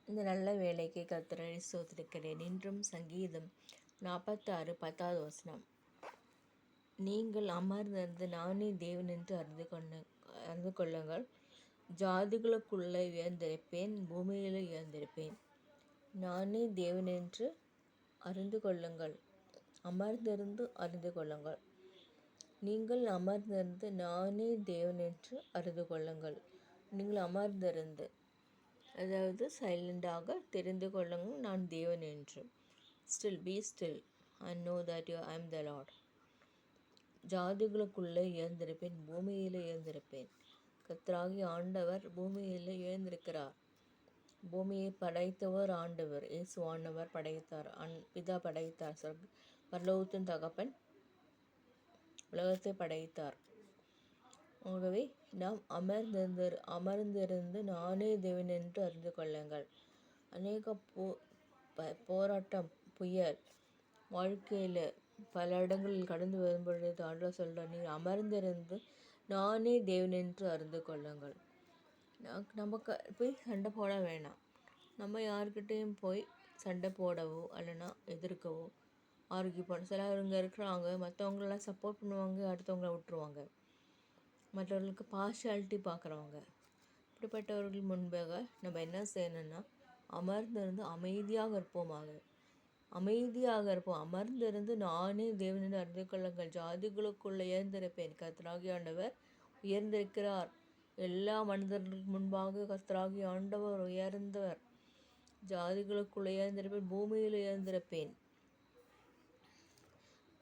இந்த நல்ல வேலைக்கு கர்த்தரை ஸ்தோத்திரிக்கிறேன். இன்றும் சங்கீதம் 46 10வது வசனம். நீங்கள் அமர்ந்திருந்து நானே தேவன் என்று அறிந்து கொள்ளுங்கள். ஜாதிகளுக்குள்ளே உயர்ந்திருப்பேன், பூமியிலே உயர்ந்திருப்பேன். நானே தேவன் என்று அறிந்து கொள்ளுங்கள். அமர்ந்திருந்து அறிந்து கொள்ளுங்கள். நீங்கள் அமர்ந்திருந்து நானே தேவன் என்று அறிந்து கொள்ளுங்கள். நீங்கள் அமர்ந்திருந்து, அதாவது சைலண்டாக தெரிந்து கொள்ளுங்கள் நான் தேவன் என்று. Still be still and know that I am the Lord. ஜாதிகளுக்குள்ளே உயர்ந்திருப்பேன், பூமியில் உயர்ந்திருப்பேன். கர்த்தராகிய ஆண்டவர் பூமியில் உயர்ந்திருக்கிறார். பூமியை படைத்தவர் ஆண்டவர். இயேசுவானவர் படைத்தார். பிதா படைத்தார். பரலோகத்தின் தகப்பன் உலகத்தை படைத்தார். ஆகவே நாம் அமர்ந்திருந்து நானே தேவன் என்று அறிந்து கொள்ளுங்கள். அநேக போராட்டம், புயல் வாழ்க்கையில் பல இடங்களில் கடந்து வரும்பொழுது ஆண்டவர் சொல்கிறார், நீங்கள் அமர்ந்திருந்து நானே தேவன் என்று அறிந்து கொள்ளுங்கள். நமக்கு போய் சண்டை போட வேணாம். நம்ம யார்கிட்டையும் போய் சண்டை போடவோ இல்லைன்னா எதிர்க்கவோ ஆர்கியூ பண்ண சிலவங்க இருக்கிறாங்க, மற்றவங்களெல்லாம் சப்போர்ட் பண்ணுவாங்க, அடுத்தவங்கள விட்டுருவாங்க. மற்றவர்களுக்கு பார்ஷியாலிட்டி பார்க்குறவங்க. இப்படிப்பட்டவர்கள் முன்பாக நம்ம என்ன செய்யணும்னா அமர்ந்திருந்து அமைதியாக இருப்போமாக. அமர்ந்திருந்து நானே தேவனை அறிந்து கொள்ளுங்கள். ஜாதிகளுக்குள்ளே உயர்ந்திருப்பேன். கர்த்தராகிய ஆண்டவர் உயர்ந்திருக்கிறார். எல்லா மனிதர்களுக்கு முன்பாக கர்த்தராகிய ஆண்டவர் உயர்ந்தவர். ஜாதிகளுக்குள்ளே உயர்ந்திருப்பேன், பூமியில் உயர்ந்திருப்பேன்.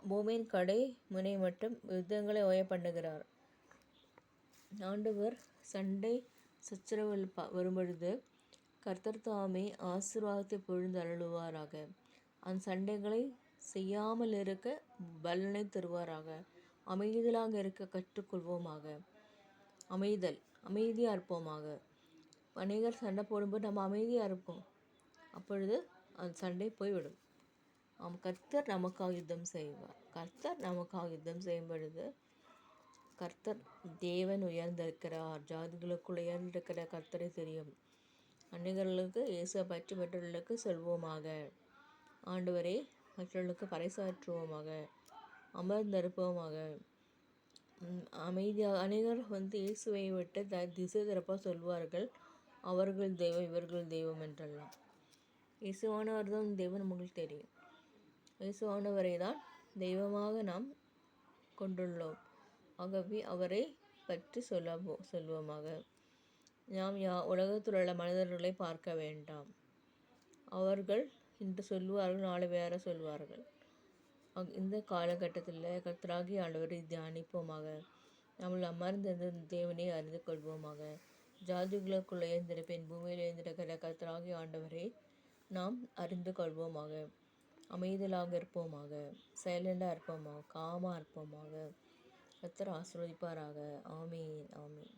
பூமியின் கடை முனை மட்டும் யுத்தங்களை ஓய பண்ணுகிறார். ஆண்டவர் சண்டை சச்சரவு வரும்பொழுது கர்த்தர் தாமே ஆசீர்வாதத்தை பொழிந்து அருளுவாராக. அந்த சண்டைகளை செய்யாமல் இருக்க பலனை தருவாராக. அமைதலாக இருக்க கற்றுக்கொள்வோமாக. அமைதியாக இருப்போமாக. அநேகர் சண்டை போடும்போது நம்ம அமைதியாக இருப்போம். அப்பொழுது அந்த சண்டை போய்விடும். கர்த்தர் நமக்காக யுத்தம் செய்வார். கர்த்தர் நமக்காக யுத்தம் செய்யும் பொழுது கர்த்தர் தேவன் உயர்ந்திருக்கிறார். ஜாதிகளுக்குள் உயர்ந்திருக்கிற கர்த்தரை தெரியும். அநேகர்களுக்கு இயேசுவை பற்றி மற்றவர்களுக்கு சொல்வோமாக. ஆண்டவரே மற்றவர்களுக்கு பறைசாற்றுவோமாக. அமர்ந்திருப்போமாக. அமைதியாக. அநேகர் இயேசுவை விட்டு திசை திறப்பாக சொல்வார்கள், அவர்கள் தெய்வம் இவர்கள் தெய்வம் என்றெல்லாம். இயேசுவானவர் தான் தெய்வம் நமக்கு தெரியும். இயேசுவானவரை தான் தெய்வமாக நாம் கொண்டுள்ளோம். ஆகவே அவரை பற்றி சொல்வோமாக. நாம் உலகத்தில் உள்ள மனிதர்களை பார்க்க வேண்டாம். அவர்கள் இன்று சொல்வார்கள், நாளை வேற சொல்வார்கள். இந்த காலகட்டத்தில் கர்த்தராகிய ஆண்டவரை தியானிப்போமாக. நம்மள் அமர்ந்திருந்த தேவனை அறிந்து கொள்வோமாக. ஜாதிகளுக்குள் உயர்ந்திருப்பேன், பூமியில் உயர்ந்திருக்கிற கர்த்தராகிய ஆண்டவரை நாம் அறிந்து கொள்வோமாக. அமைதலாக இருப்போமாக. சைலண்டாக இருப்போமாக. காமாக இருப்போமாக. கர்த்தர் ஆசீர்வதிப்பாராக. ஆமீன்.